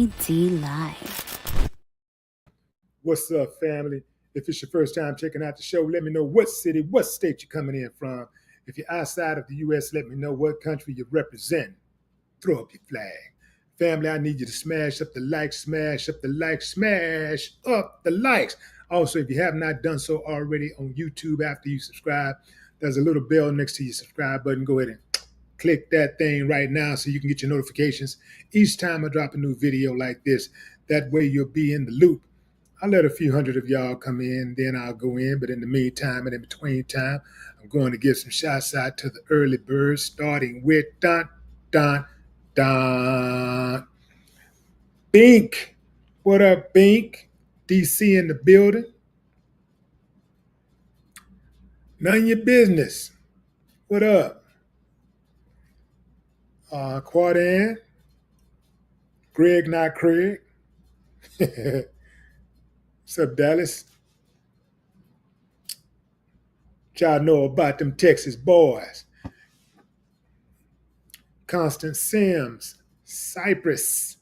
KD Live. What's up, family? If it's your first time checking out the show, let me know what city, what state you're coming in from. If you're outside of the U.S., let me know what country you represent. Throw up your flag. Family, I need you to smash up the likes, smash up the likes, smash up the likes. Also, if you have not done so already on YouTube after you subscribe, there's a little bell next to your subscribe button. Go ahead and click that thing right now so you can get your notifications each time I drop a new video like this. That way you'll be in the loop. I'll let a few hundred of y'all come in, then I'll go in. But in the meantime and in between time, I'm going to give some shots out to the early birds, starting with Don, Bink. What up, Bink? DC in the building. None of your business. What up? Quadan. Greg, not Craig. What's up, Dallas? Y'all know about them Texas boys. Constance Sims, Cypress.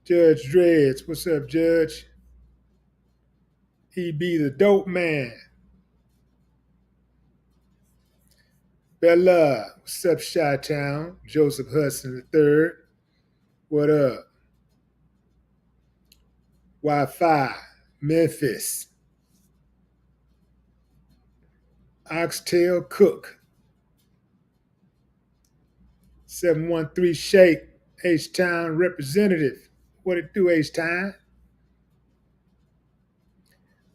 Judge Dreads, what's up, Judge? He be the dope man. Bella, what's up, Chi-Town? Joseph Hudson III, what up? Wi-Fi, Memphis. Oxtail Cook. 713 Shake, H-Town representative. What it do, H-Town?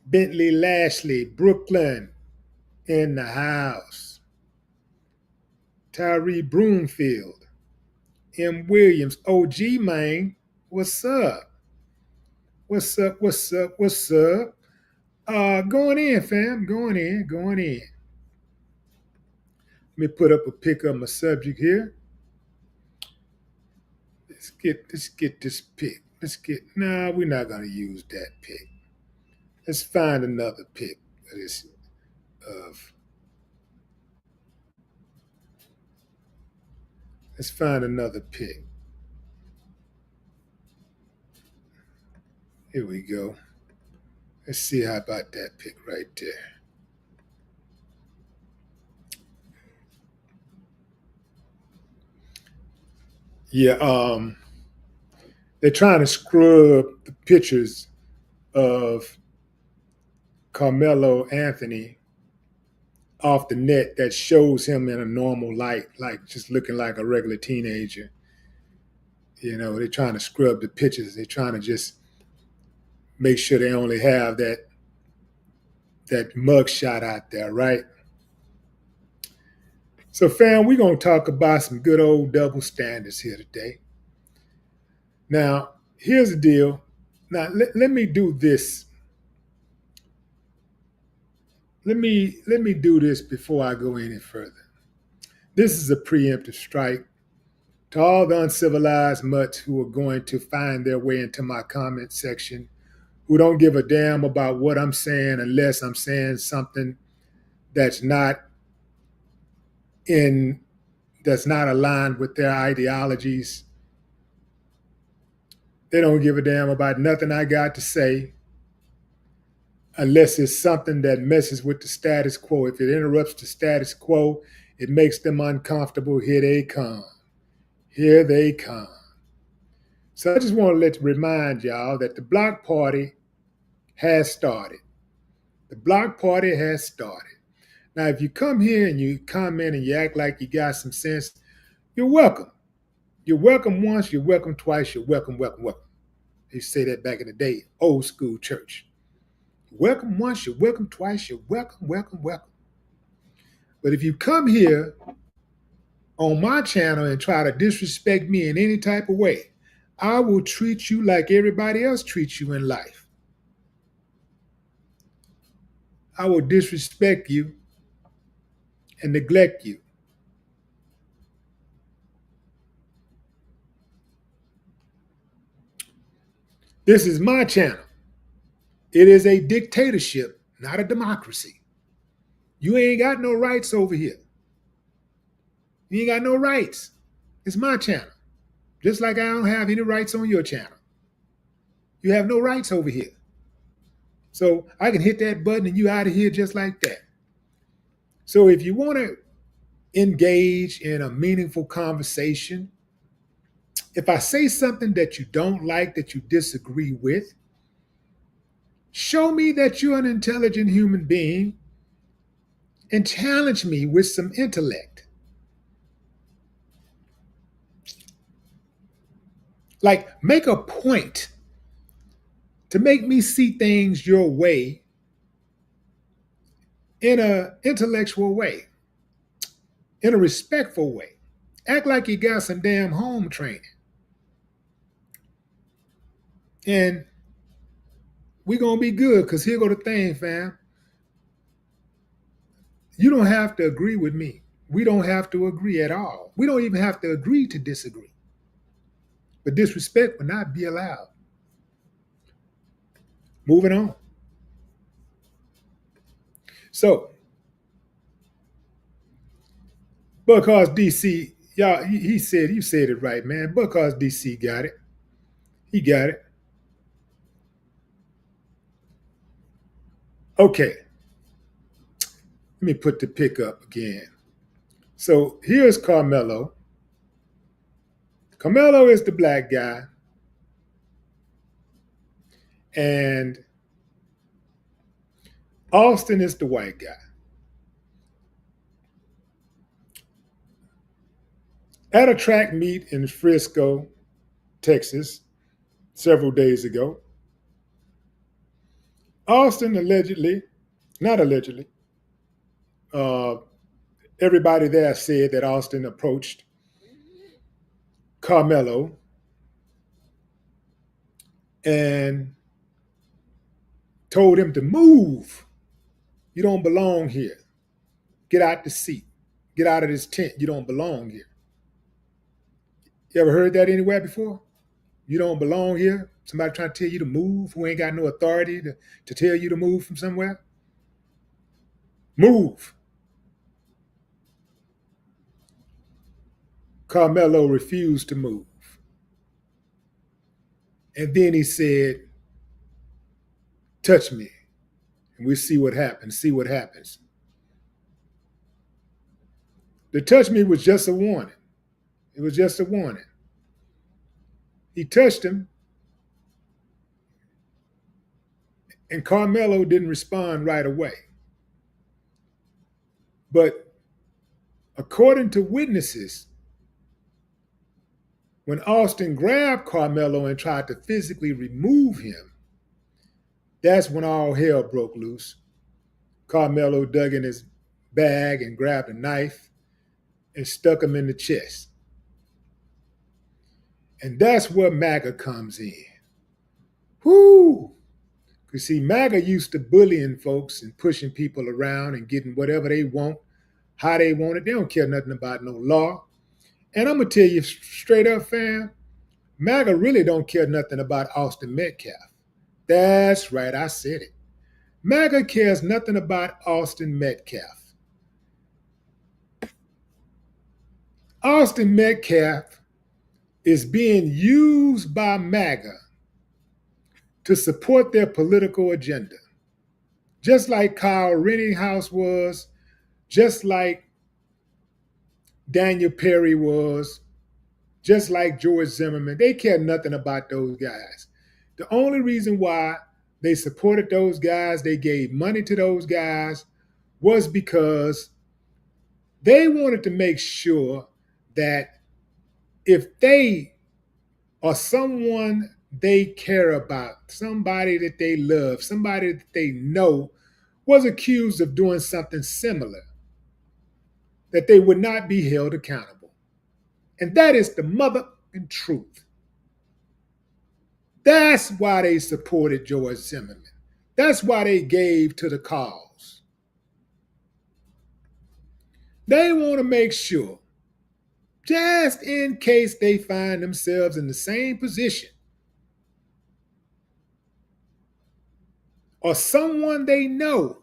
Bentley Lashley, Brooklyn, in the house. Tyree Broomfield. M. Williams, OG, man. What's up? What's up? What's up? What's up? Going in, fam. Going in. Let me put up a pic of my subject here. Let's get this pic. Nah, we're not gonna use that pic. Let's find another pic Let's find another pic. Here we go. Let's see how about that pic right there. Yeah, they're trying to scrub the pictures of Carmelo Anthony off the net that shows him in a normal light, like just looking like a regular teenager. You know, they're trying to scrub the pictures. They're trying to just make sure they only have that mug shot out there, right? So, fam, we're going to talk about some good old double standards here today. Now, here's the deal. Now, let me do this. Let me do this before I go any further. This is a preemptive strike to all the uncivilized mutts who are going to find their way into my comment section, who don't give a damn about what I'm saying unless I'm saying something that's not aligned with their ideologies. They don't give a damn about nothing I got to say unless it's something that messes with the status quo. If it interrupts the status quo, it makes them uncomfortable. Here they come. Here they come. So I just want to remind y'all that the block party has started. The block party has started. Now, if you come here and you comment and you act like you got some sense, you're welcome. You're welcome once, you're welcome twice, you're welcome. They say that back in the day, old school church. Welcome once, you're welcome twice, you're welcome. But if you come here on my channel and try to disrespect me in any type of way, I will treat you like everybody else treats you in life. I will disrespect you and neglect you. This is my channel. It is a dictatorship, not a democracy. You ain't got no rights over here. You ain't got no rights. It's my channel. Just like I don't have any rights on your channel. You have no rights over here. So I can hit that button and you out of here just like that. So if you want to engage in a meaningful conversation, if I say something that you don't like, that you disagree with, show me that you're an intelligent human being and challenge me with some intellect. Like, make a point to make me see things your way in an intellectual way, in a respectful way. Act like you got some damn home training. And we're going to be good, because here go the thing, fam. You don't have to agree with me. We don't have to agree at all. We don't even have to agree to disagree. But disrespect will not be allowed. Moving on. So, because DC, y'all, he said, you said it right, man. Because DC got it. He got it. Okay. Let me put the pick up again. So here's Karmelo. Karmelo is the black guy. And Austin is the white guy. At a track meet in Frisco, Texas, several days ago, Austin allegedly, not allegedly, uh, everybody there said that Austin approached Karmelo and told him to move. You don't belong here. Get out the seat. Get out of this tent. You don't belong here. You ever heard that anywhere before? You don't belong here? Somebody trying to tell you to move who ain't got no authority to tell you to move from somewhere? Move. Carmelo refused to move. And then he said, touch me. And we see what happens. See what happens. The touch me was just a warning. It was just a warning. He touched him, and Carmelo didn't respond right away. But according to witnesses, when Austin grabbed Carmelo and tried to physically remove him, that's when all hell broke loose. Carmelo dug in his bag and grabbed a knife and stuck him in the chest. And that's where MAGA comes in. Whoo! Because see, MAGA used to bullying folks and pushing people around and getting whatever they want, how they want it. They don't care nothing about no law. And I'm going to tell you straight up, fam, MAGA really don't care nothing about Austin Metcalf. That's right, I said it. MAGA cares nothing about Austin Metcalf. Austin Metcalf is being used by MAGA to support their political agenda. Just like Kyle Rittenhouse was, just like Daniel Perry was, just like George Zimmerman. They care nothing about those guys. The only reason why they supported those guys, they gave money to those guys, was because they wanted to make sure that if they or someone they care about, somebody that they love, somebody that they know was accused of doing something similar, that they would not be held accountable. And that is the motherfucking truth. That's why they supported George Zimmerman. That's why they gave to the cause. They want to make sure, just in case they find themselves in the same position, or someone they know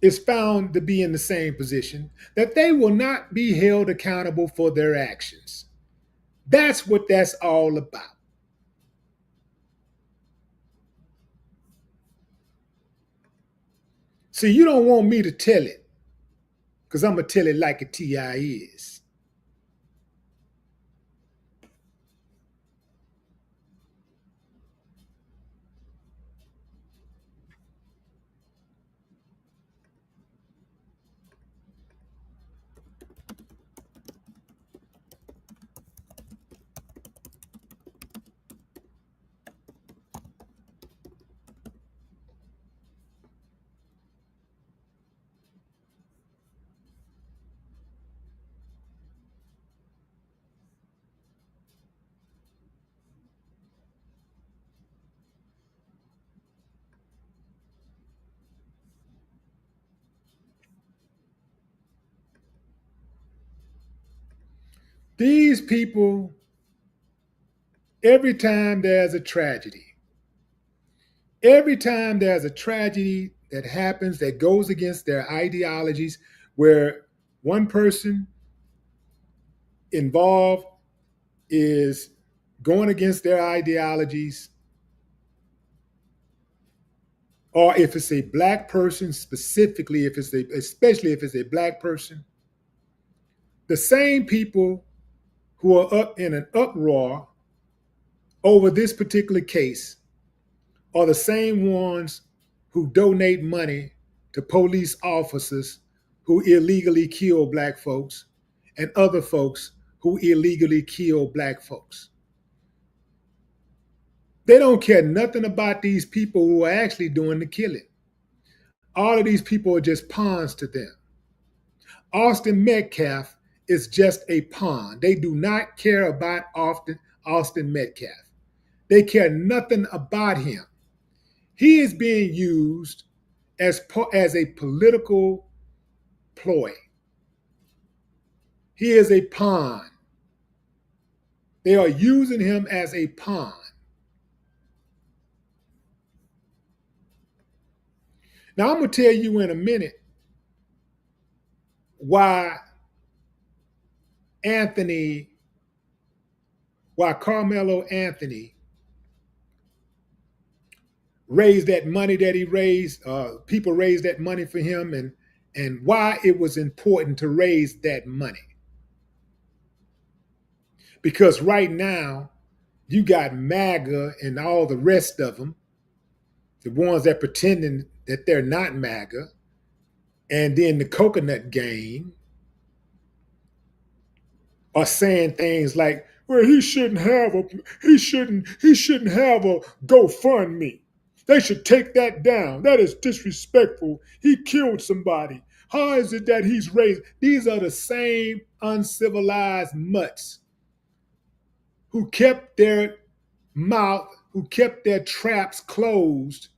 is found to be in the same position, that they will not be held accountable for their actions. That's what that's all about. See, you don't want me to tell it, because I'm going to tell it like a TI is. These people, every time there's a tragedy, every time there's a tragedy that happens that goes against their ideologies, where one person involved is going against their ideologies, or if it's a black person specifically, especially if it's a black person, the same people who are up in an uproar over this particular case are the same ones who donate money to police officers who illegally kill black folks and other folks who illegally kill black folks. They don't care nothing about these people who are actually doing the killing. All of these people are just pawns to them. Austin Metcalf is just a pawn. They do not care about Austin Metcalf. They care nothing about him. He is being used as a political ploy. He is a pawn. They are using him as a pawn. Now, I'm going to tell you in a minute why Anthony, why Carmelo Anthony raised that money that he raised. People raised that money for him, and why it was important to raise that money. Because right now, you got MAGA and all the rest of them, the ones that pretending that they're not MAGA, and then the coconut gang are saying things like, "Well, he shouldn't have a GoFundMe. They should take that down. That is disrespectful. He killed somebody. How is it that he's raised?" These are the same uncivilized mutts who kept their mouth, who kept their traps closed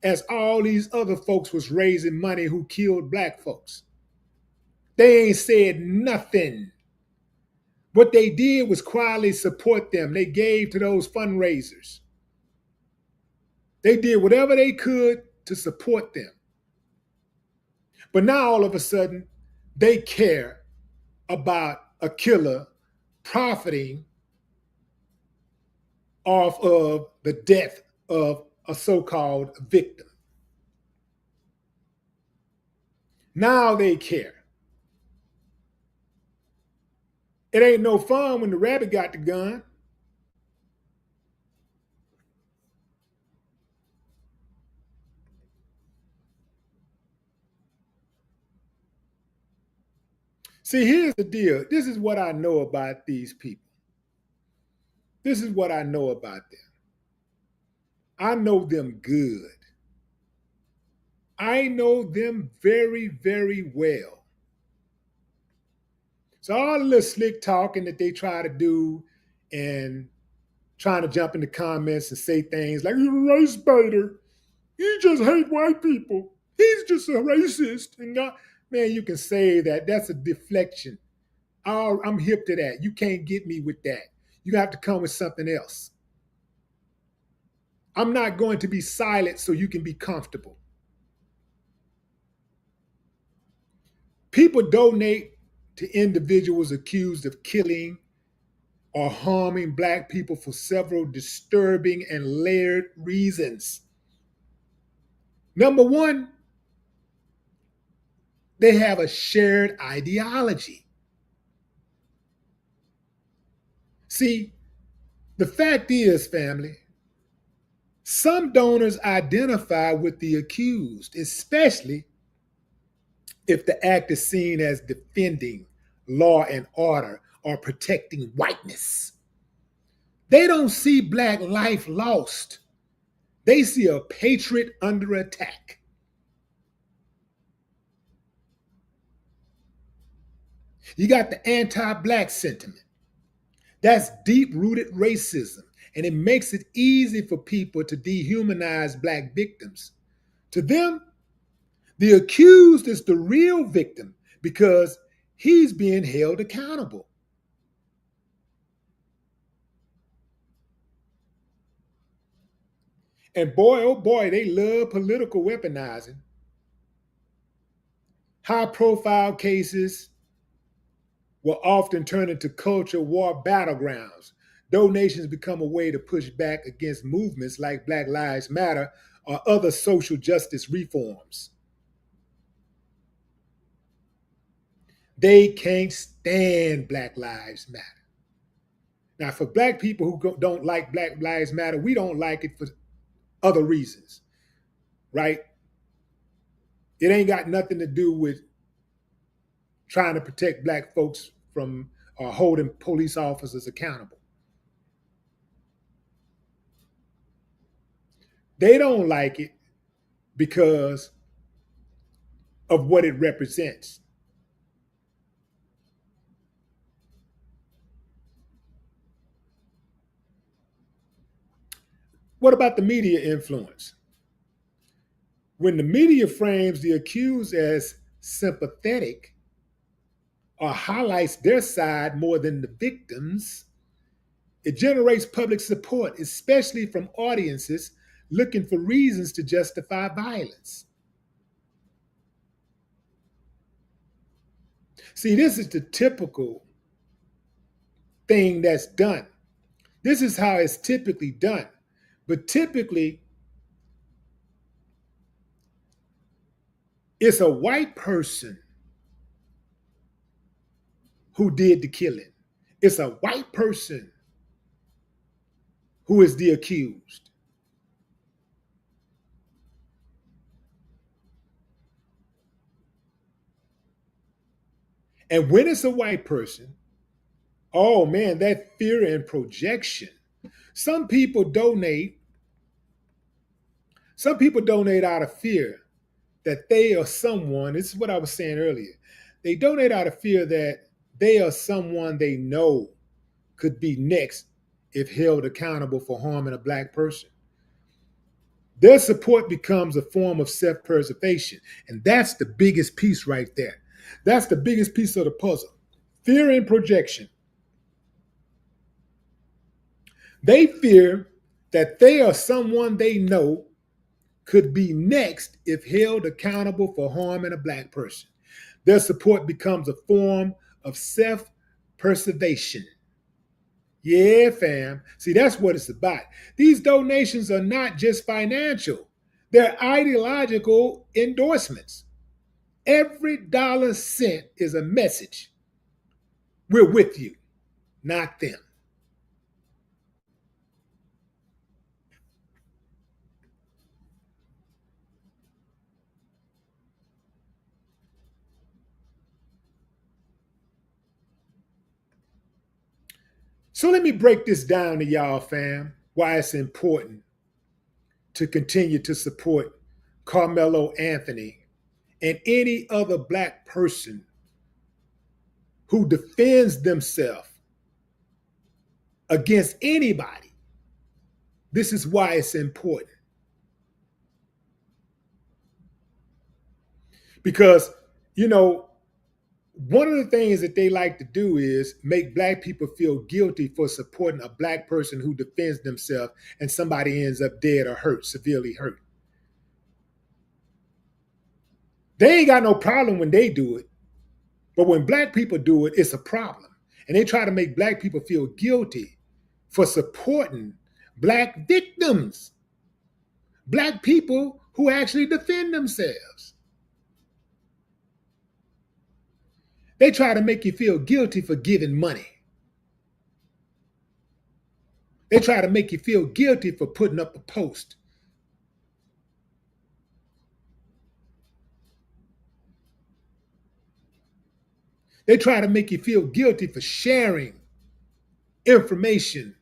as all these other folks was raising money who killed black folks. They ain't said nothing. What they did was quietly support them. They gave to those fundraisers. They did whatever they could to support them. But now all of a sudden, they care about a killer profiting off of the death of a so-called victim. Now they care. It ain't no fun when the rabbit got the gun. See, here's the deal. This is what I know about these people. This is what I know about them. I know them good. I know them very, very well. So all the little slick talking that they try to do and trying to jump in the comments and say things like, "You're a race baiter. You just hate white people. He's just a racist." And not, man, you can say that. That's a deflection. I'm hip to that. You can't get me with that. You have to come with something else. I'm not going to be silent so you can be comfortable. People donate to individuals accused of killing or harming Black people for several disturbing and layered reasons. Number one, they have a shared ideology. See, the fact is, family, some donors identify with the accused, especially if the act is seen as defending law and order or protecting whiteness. They don't see Black life lost. They see a patriot under attack. You got the anti-Black sentiment. That's deep-rooted racism, and it makes it easy for people to dehumanize Black victims. To them, the accused is the real victim because he's being held accountable. And boy, oh boy, they love political weaponizing. High-profile cases will often turn into culture war battlegrounds. Donations become a way to push back against movements like Black Lives Matter or other social justice reforms. They can't stand Black Lives Matter. Now, for Black people who don't like Black Lives Matter, we don't like it for other reasons, right? It ain't got nothing to do with trying to protect Black folks from holding police officers accountable. They don't like it because of what it represents. What about the media influence? When the media frames the accused as sympathetic or highlights their side more than the victims, it generates public support, especially from audiences looking for reasons to justify violence. See, this is the typical thing that's done. This is how it's typically done. But typically, it's a white person who did the killing. It's a white person who is the accused. And when it's a white person, oh man, that fear and projection. Some people donate out of fear that they are someone. This is what I was saying earlier. They donate out of fear that they are someone they know could be next if held accountable for harming a Black person. Their support becomes a form of self-preservation. And that's the biggest piece right there. That's the biggest piece of the puzzle. Fear and projection. They fear that they are someone they know could be next if held accountable for harming a Black person. Their support becomes a form of self-preservation. Yeah, fam. See, that's what it's about. These donations are not just financial, they're ideological endorsements. Every dollar sent is a message. We're with you, not them. So let me break this down to y'all, fam, why it's important to continue to support Carmelo Anthony and any other Black person who defends themselves against anybody. This is why it's important. Because, you know, one of the things that they like to do is make Black people feel guilty for supporting a Black person who defends themselves and somebody ends up dead or hurt, severely hurt. They ain't got no problem when they do it. But when black people do it, it's a problem. And they try to make black people feel guilty for supporting black victims, black people who actually defend themselves. They try to make you feel guilty for giving money. They try to make you feel guilty for putting up a post. They try to make you feel guilty for sharing information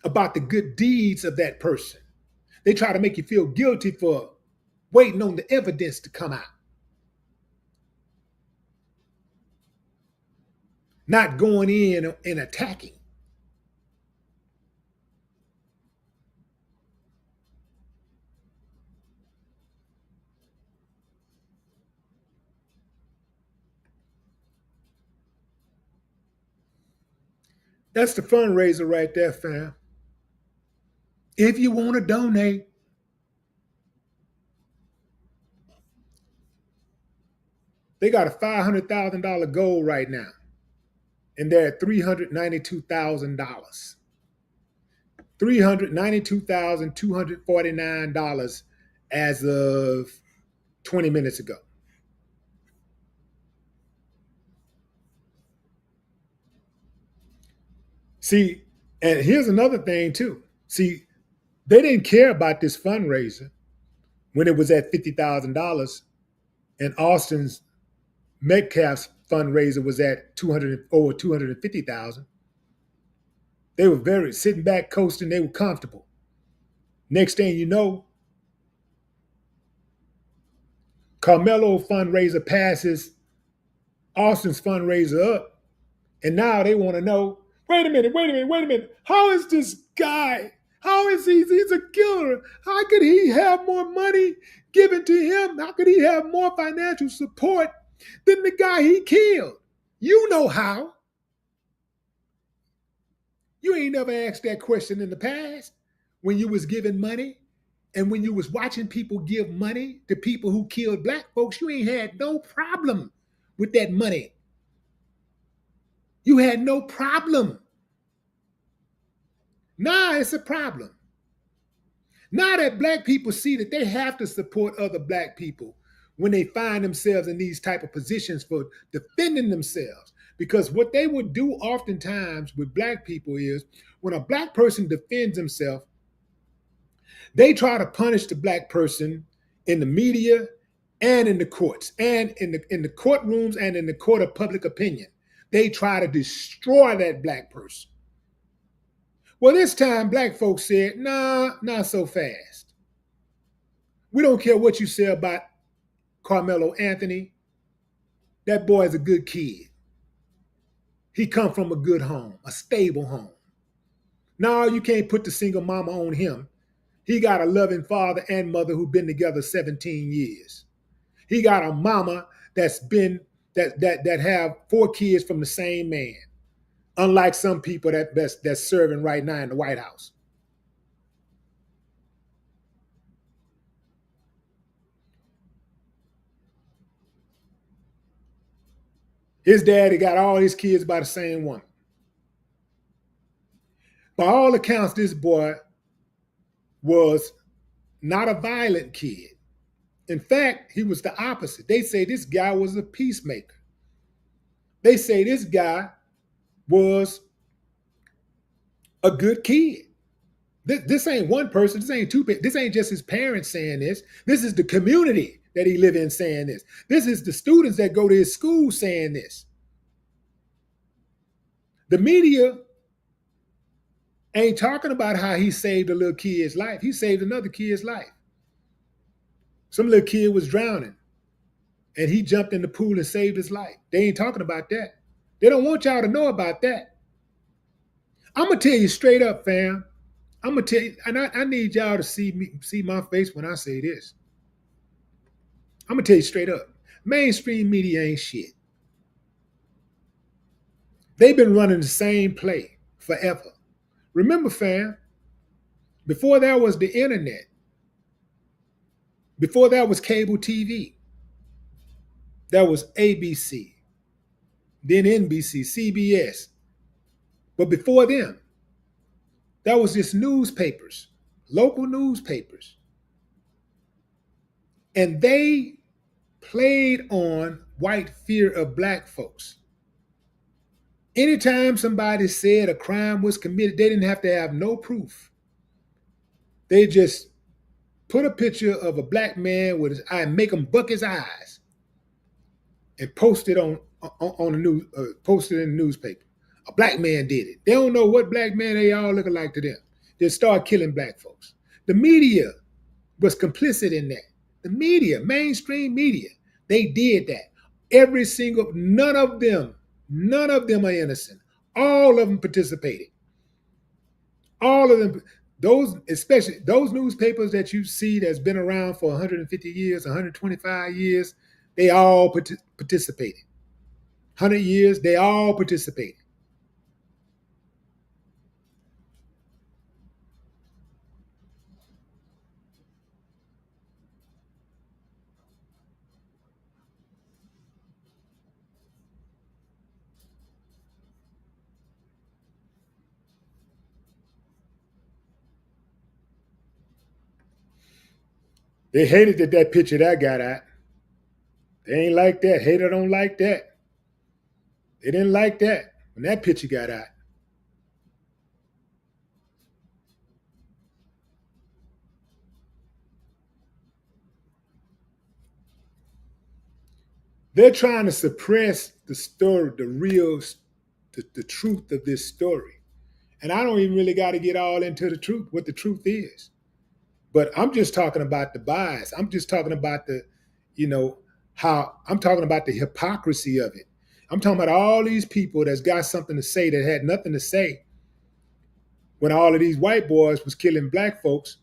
about the good deeds of that person. They try to make you feel guilty for waiting on the evidence to come out, not going in and attacking. That's the fundraiser right there, fam. If you want to donate, they got a $500,000 goal right now, and they're at $392,000. $392,249 as of 20 minutes ago. See, and here's another thing too. See, they didn't care about this fundraiser when it was at $50,000, and Austin's Metcalf's fundraiser was at over 250,000. They were very sitting back, coasting. They were comfortable. Next thing you know, Carmelo fundraiser passes Austin's fundraiser up, and now they want to know. Wait a minute. How is this guy? How is he? He's a killer. How could he have more money given to him? How could he have more financial support than the guy he killed? You know how. You ain't never asked that question in the past when you was giving money and when you was watching people give money to people who killed black folks. You ain't had no problem with that money. You had no problem. Now it's a problem. Now that black people see that they have to support other black people when they find themselves in these type of positions for defending themselves. Because what they would do oftentimes with black people is when a black person defends himself, they try to punish the black person in the media and in the courts and in the courtrooms and in the court of public opinion. They try to destroy that black person. Well, this time black folks said, nah, not so fast. We don't care what you say about Carmelo Anthony. That boy is a good kid. He come from a good home, a stable home. No, you can't put the single mama on him. He got a loving father and mother who've been together 17 years. He got a mama that's been that have 4 kids from the same man. Unlike some people that's serving right now in the White House. His daddy got all his kids by the same woman. By all accounts, this boy was not a violent kid. In fact, he was the opposite. They say this guy was a peacemaker. They say this guy was a good kid. This ain't one person. This ain't two people. This ain't just his parents saying this. This is the community that he live in saying this. This is the students that go to his school saying this. The media ain't talking about how he saved a little kid's life. He saved another kid's life. Some little kid was drowning, and he jumped in the pool and saved his life. They ain't talking about that. They don't want y'all to know about that. I'm gonna tell you straight up, fam. I'm gonna tell you, and I need y'all to see my face when I say this. I'm gonna tell you straight up. Mainstream media ain't shit. They've been running the same play forever. Remember, fam, before there was the internet, before there was cable TV, That was ABC, then NBC, CBS. But before them, that was just newspapers, local newspapers. And they played on white fear of black folks. Anytime somebody said a crime was committed, they didn't have to have no proof. They just put a picture of a black man with his eye, make him buck his eyes, and post it on the news, post it in the newspaper. A black man did it. They don't know what black man they all look like to them. They start killing black folks. The media was complicit in that. The media, mainstream media, they did that. Every single, none of them are innocent. All of them participated. All of them, those, especially those newspapers that you see that's been around for 150 years, 125 years, they all participated. 100 years, they all participated. They hated that picture that got out. They ain't like that. Hater don't like that. They didn't like that when that picture got out. They're trying to suppress the story, the real, the truth of this story. And I don't even really got to get all into the truth, what the truth is. But I'm just talking about the bias. I'm just talking about the, how I'm talking about the hypocrisy of it. I'm talking about all these people that's got something to say that had nothing to say when all of these white boys was killing black folks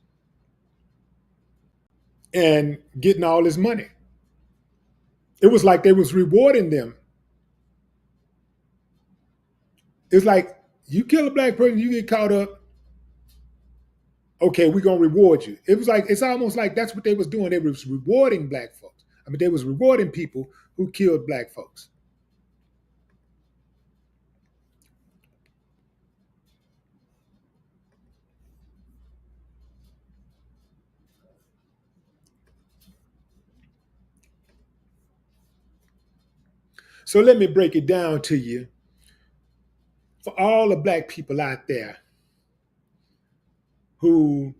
and getting all this money. It was like they was rewarding them. It's like you kill a black person, you get caught up. Okay, we're gonna reward you. It was like it's almost like that's what they was doing. They was rewarding black folks. I mean, they was rewarding people who killed black folks. So let me break it down to you. For all the black people out there who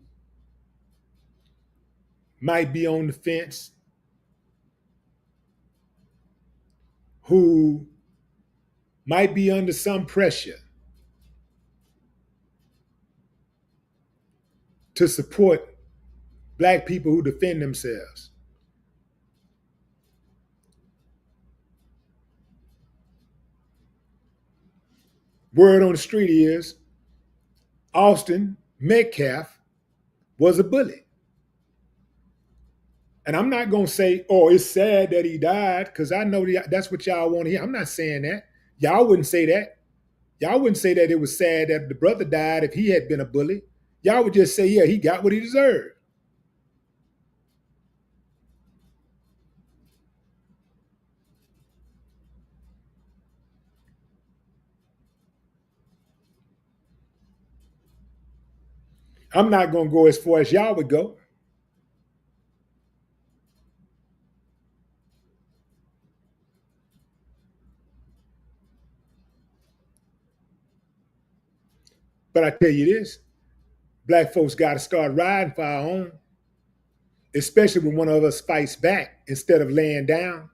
might be on the fence, who might be under some pressure to support black people who defend themselves. Word on the street is Austin Metcalf was a bully. And I'm not going to say, oh, it's sad that he died, because I know that's what y'all want to hear. I'm not saying that. Y'all wouldn't say that. Y'all wouldn't say that it was sad that the brother died if he had been a bully. Y'all would just say, yeah, he got what he deserved. I'm not going to go as far as y'all would go. But I tell you this, black folks got to start riding for our own, especially when one of us fights back instead of laying down.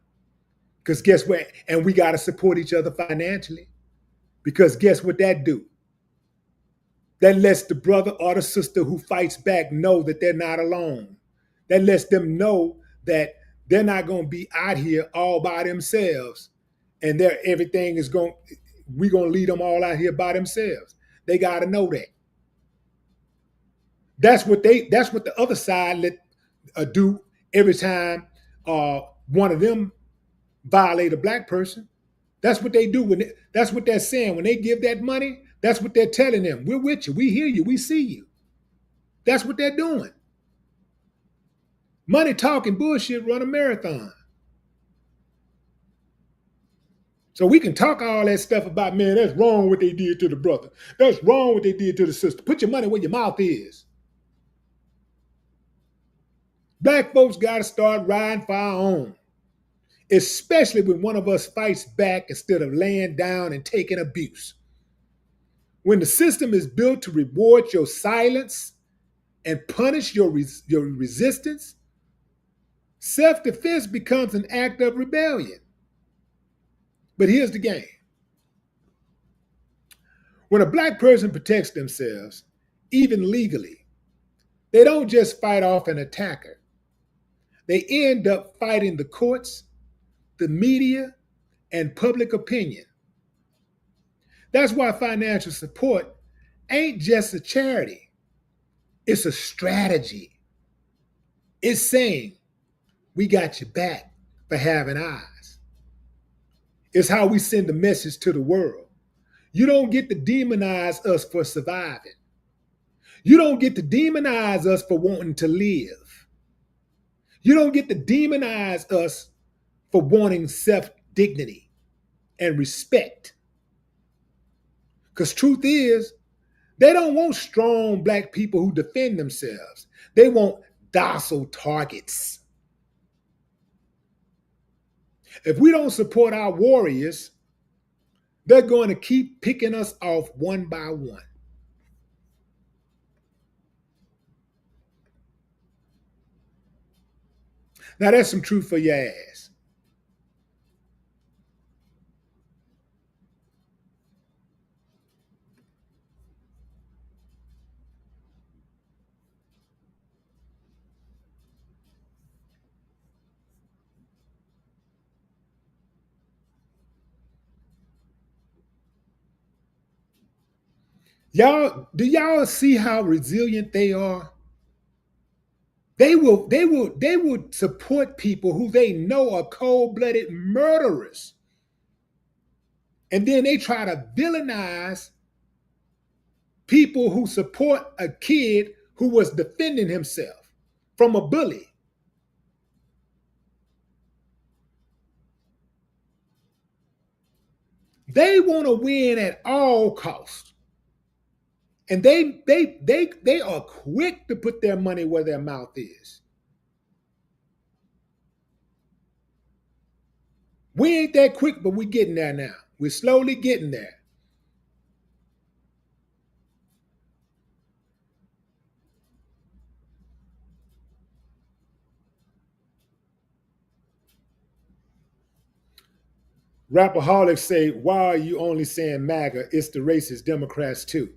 Because guess what? And we got to support each other financially. Because guess what that do? That lets the brother or the sister who fights back know that they're not alone. That lets them know that they're not going to be out here all by themselves and everything is going, we're going to lead them all out here by themselves. They got to know that. That's what the other side do every time one of them violate a black person. That's what they do that's what they're saying when they give that money. That's what they're telling them. We're with you. We hear you. We see you. That's what they're doing. Money talking bullshit run a marathon. So we can talk all that stuff about, man, that's wrong what they did to the brother. That's wrong what they did to the sister. Put your money where your mouth is. Black folks got to start riding for our own, especially when one of us fights back instead of laying down and taking abuse. When the system is built to reward your silence and punish your resistance, self-defense becomes an act of rebellion. But here's the game. When a black person protects themselves, even legally, they don't just fight off an attacker. They end up fighting the courts, the media, and public opinion. That's why financial support ain't just a charity. It's a strategy. It's saying, we got your back for having eyes. It's how we send a message to the world. You don't get to demonize us for surviving. You don't get to demonize us for wanting to live. You don't get to demonize us for wanting self-dignity and respect. Because truth is, they don't want strong black people who defend themselves. They want docile targets. If we don't support our warriors, they're going to keep picking us off one by one. Now that's some truth for your ass. Do y'all see how resilient they are? They will support people who they know are cold-blooded murderers. And then they try to villainize people who support a kid who was defending himself from a bully. They want to win at all costs. And they are quick to put their money where their mouth is. We ain't that quick, but we're getting there now. We're slowly getting there. Rapperholics say, why are you only saying MAGA? It's the racist Democrats too.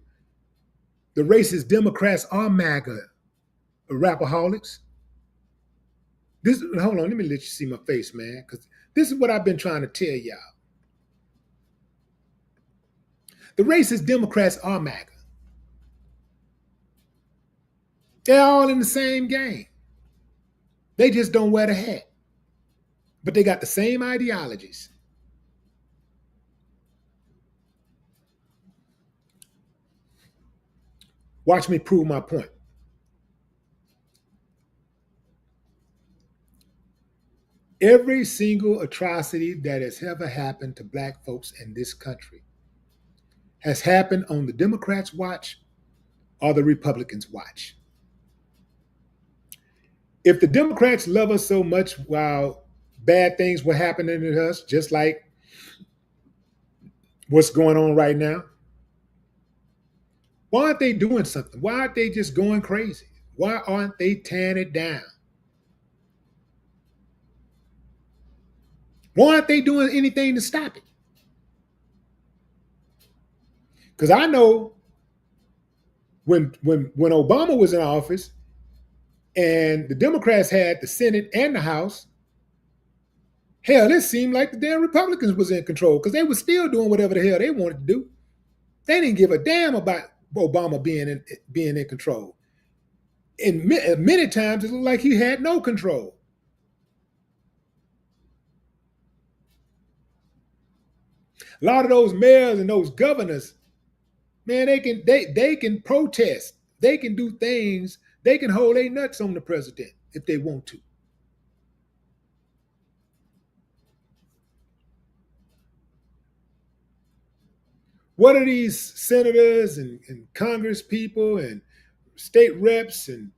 The racist Democrats are MAGA, Rapperholics. Hold on, let me let you see my face, man, because this is what I've been trying to tell y'all. The racist Democrats are MAGA. They're all in the same game. They just don't wear the hat. But they got the same ideologies. Watch me prove my point. Every single atrocity that has ever happened to black folks in this country has happened on the Democrats' watch or the Republicans' watch. If the Democrats love us so much while bad things were happening to us, just like what's going on right now, why aren't they doing something? Why aren't they just going crazy? Why aren't they tearing it down? Why aren't they doing anything to stop it? Because I know when Obama was in office and the Democrats had the Senate and the House, hell, it seemed like the damn Republicans was in control because they were still doing whatever the hell they wanted to do. They didn't give a damn about Obama being in control. And many times it looked like he had no control. A lot of those mayors and those governors, man, they can protest. They can do things. They can hold their nuts on the president if they want to. What are these senators and Congress people and state reps and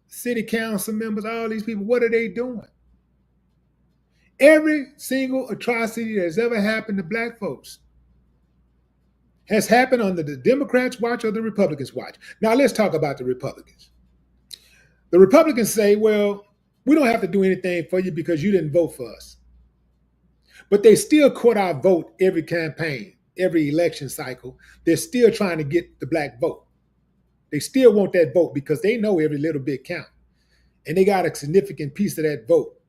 city council members, all these people, what are they doing? Every single atrocity that has ever happened to black folks has happened under the Democrats' watch or the Republicans' watch. Now let's talk about the Republicans. The Republicans say, well, we don't have to do anything for you because you didn't vote for us. But they still court our vote every campaign, every election cycle. They're still trying to get the black vote. They still want that vote because they know every little bit counts. And they got a significant piece of that vote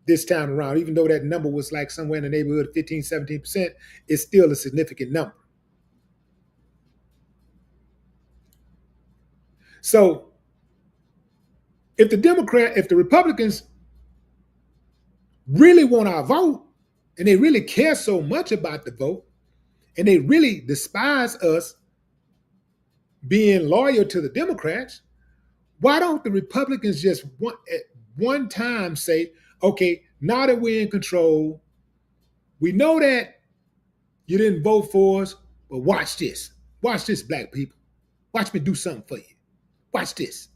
this time around. Even though that number was like somewhere in the neighborhood of 15, 17%, it's still a significant number. So if the Republicans really want our vote, and they really care so much about the vote, and they really despise us being loyal to the Democrats, why don't the Republicans just at one time say, okay, now that we're in control, we know that you didn't vote for us, but watch this. Watch this, black people. Watch me do something for you. Watch this.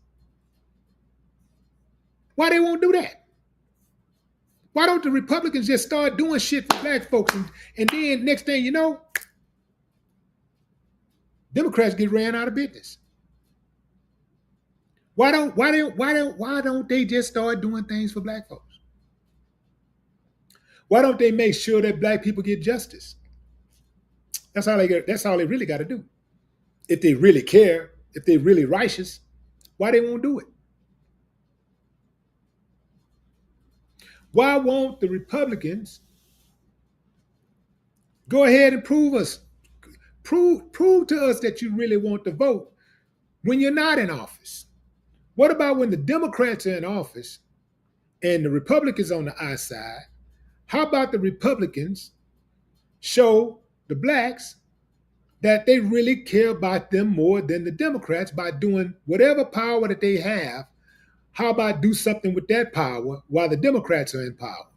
Why they won't do that? Why don't the Republicans just start doing shit for black folks, and then next thing you know, Democrats get ran out of business? Why don't they just start doing things for black folks? Why don't they make sure that black people get justice? That's all they really got to do. If they really care, if they're really righteous, why they won't do it? Why won't the Republicans go ahead and prove to us that you really want to vote when you're not in office? What about when the Democrats are in office and the Republicans on the outside? How about the Republicans show the blacks that they really care about them more than the Democrats by doing whatever power that they have? How about do something with that power while the Democrats are in power?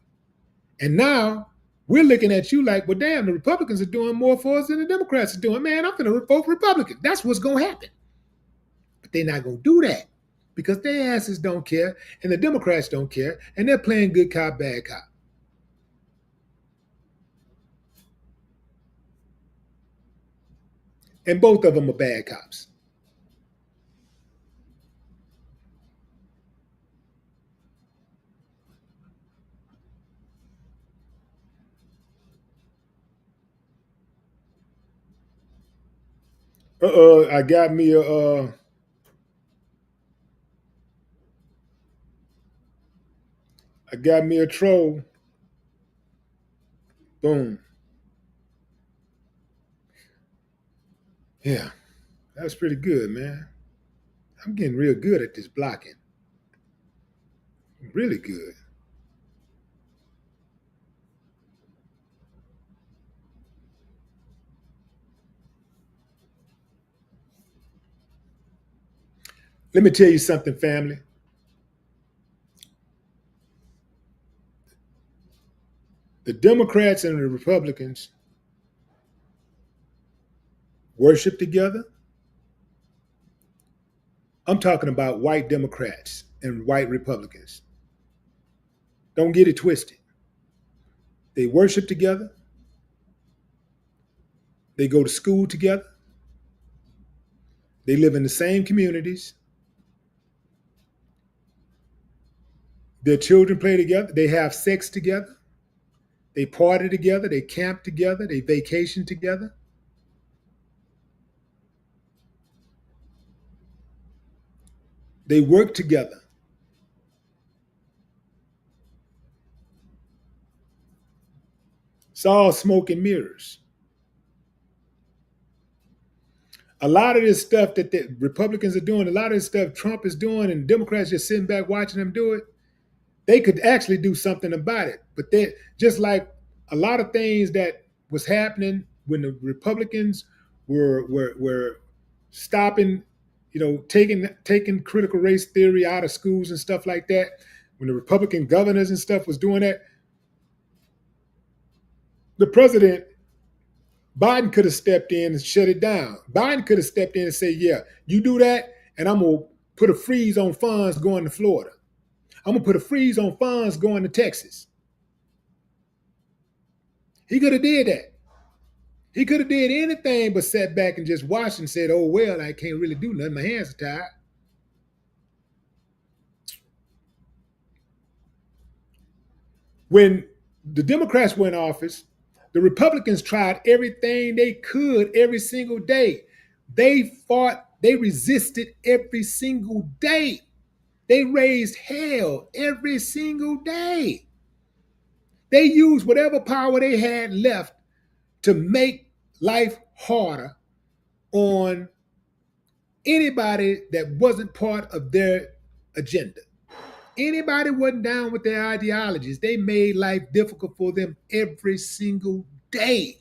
And now we're looking at you like, well, damn, the Republicans are doing more for us than the Democrats are doing. Man, I'm going to vote Republican. That's what's going to happen. But they're not going to do that because their asses don't care and the Democrats don't care, and they're playing good cop, bad cop. And both of them are bad cops. I got me a troll. Boom. Yeah, that's pretty good, man. I'm getting real good at this blocking. Really good. Let me tell you something, family. The Democrats and the Republicans worship together. I'm talking about white Democrats and white Republicans. Don't get it twisted. They worship together. They go to school together. They live in the same communities. Their children play together. They have sex together. They party together. They camp together. They vacation together. They work together. It's all smoke and mirrors. A lot of this stuff that the Republicans are doing, a lot of this stuff Trump is doing, and Democrats just sitting back watching them do it, they could actually do something about it. But they just like a lot of things that was happening when the Republicans were stopping, taking critical race theory out of schools and stuff like that. When the Republican governors and stuff was doing that, the president Biden could have stepped in and shut it down. Biden could have stepped in and said, yeah, you do that, and I'm going to put a freeze on funds going to Florida. I'm going to put a freeze on funds going to Texas. He could have did that. He could have did anything but sat back and just watched and said, oh, well, I can't really do nothing. My hands are tied. When the Democrats were in office, the Republicans tried everything they could every single day. They fought, they resisted every single day. They raised hell every single day. They used whatever power they had left to make life harder on anybody that wasn't part of their agenda. Anybody wasn't down with their ideologies. They made life difficult for them every single day.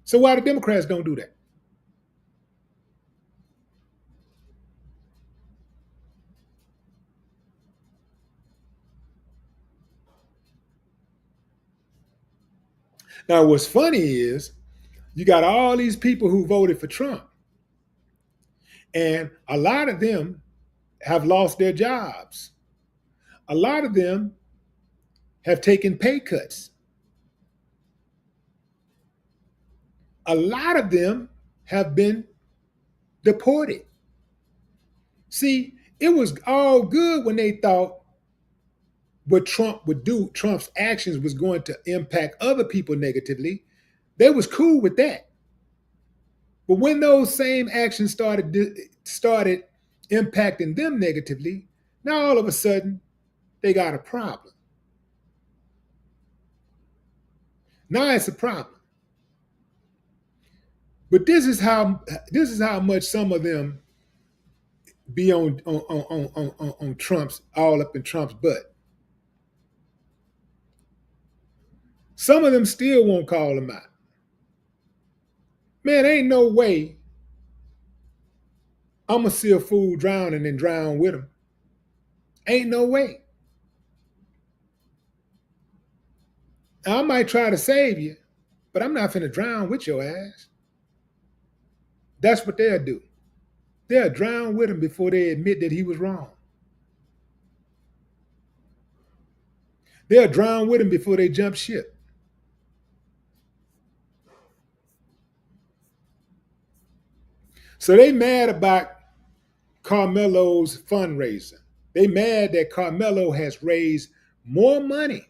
So why the Democrats don't do that? Now, what's funny is you got all these people who voted for Trump, and a lot of them have lost their jobs. A lot of them have taken pay cuts. A lot of them have been deported. See, it was all good when they thought what Trump would do, Trump's actions was going to impact other people negatively. They was cool with that. But when those same actions started impacting them negatively, now all of a sudden they got a problem. Now it's a problem. But this is how much some of them be on Trump's all up in Trump's butt. Some of them still won't call him out. Man, ain't no way I'm gonna see a fool drowning and drown with him. Ain't no way. I might try to save you, but I'm not finna drown with your ass. That's what they'll do. They'll drown with him before they admit that he was wrong. They'll drown with him before they jump ship. So they mad about Carmelo's fundraiser. They mad that Carmelo has raised more money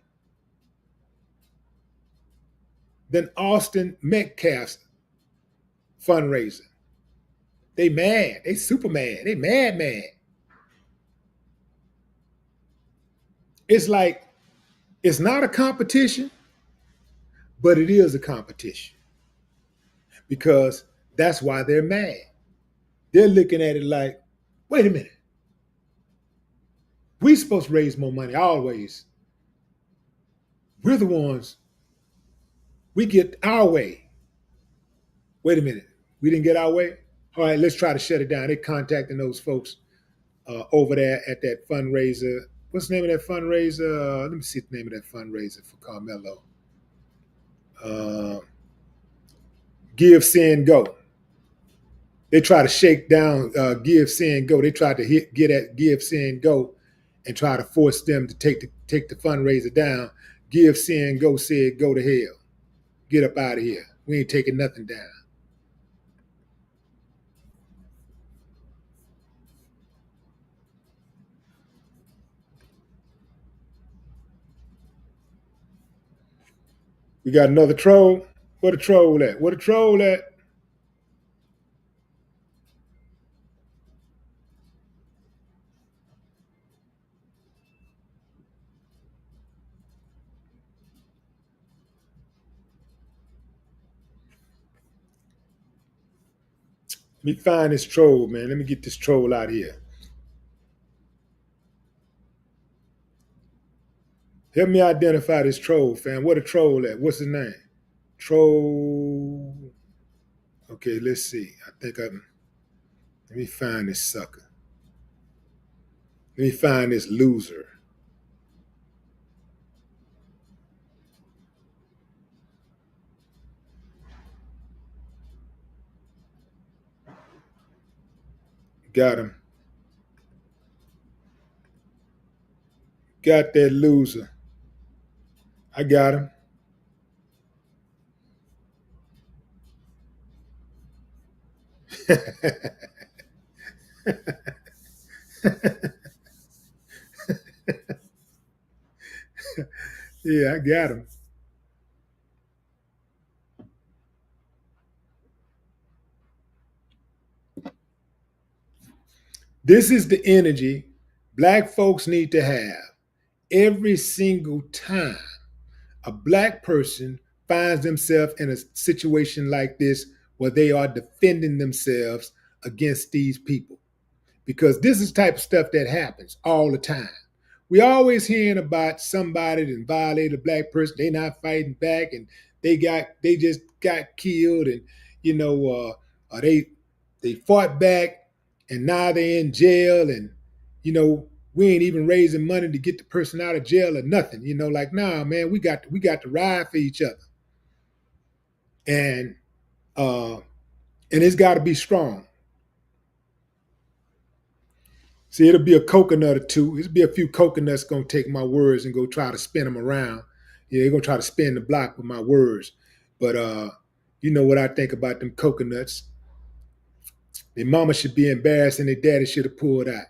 than Austin Metcalf's fundraiser. They mad. They super mad. They mad. It's like it's not a competition, but it is a competition because that's why they're mad. They're looking at it like, wait a minute. We supposed to raise more money always. We're the ones. We get our way. Wait a minute. We didn't get our way? All right, let's try to shut it down. They're contacting those folks over there at that fundraiser. What's the name of that fundraiser? Let me see the name of that fundraiser for Carmelo. Give, Send, Go. They try to shake down Give, Send, Go. They tried to get at Give, Send, Go and try to force them to take the fundraiser down. Give, Send, Go said, go to hell. Get up out of here. We ain't taking nothing down. We got another troll. Where the troll at? Where the troll at? Let me find this troll, man. Let me get this troll out here. Help me identify this troll, fam. Where the troll at? What's his name? Troll. Okay, let's see. I think I'm. Let me find this sucker. Let me find this loser. Got him. Got that loser. I got him. Yeah, I got him. This is the energy black folks need to have every single time a black person finds themselves in a situation like this where they are defending themselves against these people. Because this is the type of stuff that happens all the time. We always hearing about somebody that violated a black person, they not fighting back and they just got killed, and you know they fought back and now they're in jail, and we ain't even raising money to get the person out of jail or nothing. Like, nah, man, we got to ride for each other, and uh and it's got to be strong. See, it'll be a coconut or two. It'll be a few coconuts gonna take my words and go try to spin them around. Yeah, they're gonna try to spin the block with my words. But you know what I think about them coconuts? Their mama should be embarrassed and their daddy should have pulled out.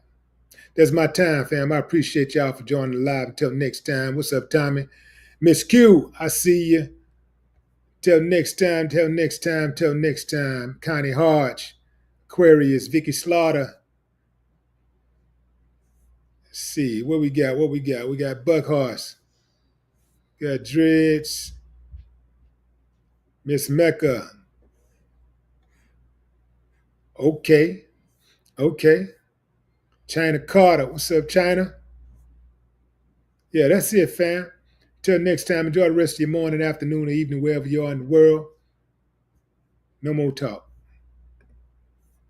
That's my time, fam. I appreciate y'all for joining the live. Until next time. What's up, Tommy? Miss Q, I see you. Till next time, till next time, till next time. Connie Hodge, Aquarius, Vicky Slaughter. Let's see, what we got? What we got? We got Buckhorse. Got Dreads. Miss Mecca. Okay. Okay. China Carter. What's up, China? Yeah, that's it, fam. Till next time, enjoy the rest of your morning, afternoon, or evening, wherever you are in the world. No more talk.